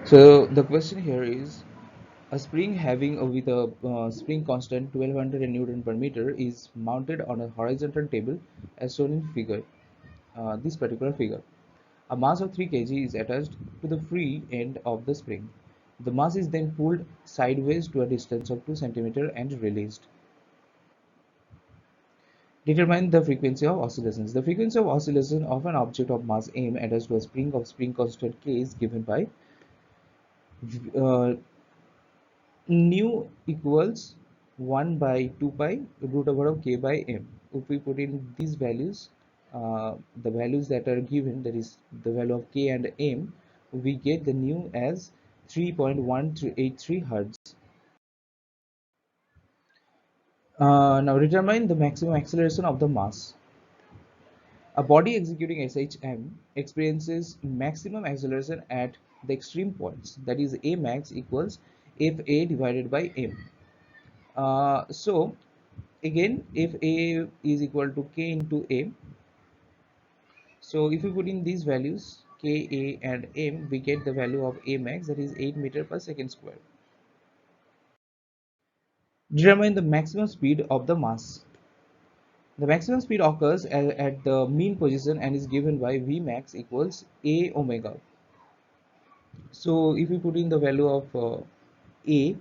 So the question here is, a spring having with a spring constant 1200 Newton per meter is mounted on a horizontal table as shown in figure. This particular figure. A mass of 3 kg is attached to the free end of the spring. The mass is then pulled sideways to a distance of 2 cm and released. Determine the frequency of oscillations. The frequency of oscillation of an object of mass m attached to a spring of spring constant k is given by uh, nu equals 1 by 2 pi root over of k by m. If we put in these values, the values that are given, that is the value of k and m, we get the nu as 3.183 hertz. Now determine the maximum acceleration of the mass. A body executing SHM experiences maximum acceleration at the extreme points, that is a max equals fa divided by m. So again, if a is equal to k into m, so if we put in these values k, a and m, we get the value of a max, that is 8 meter per second square. Determine the maximum speed of the mass. The maximum speed occurs at the mean position and is given by v max equals a omega. So if we put in the value of a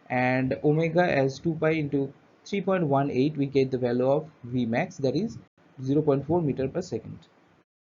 and omega as 2 pi into 3.18, we get the value of v max, that is 0.4 meter per second.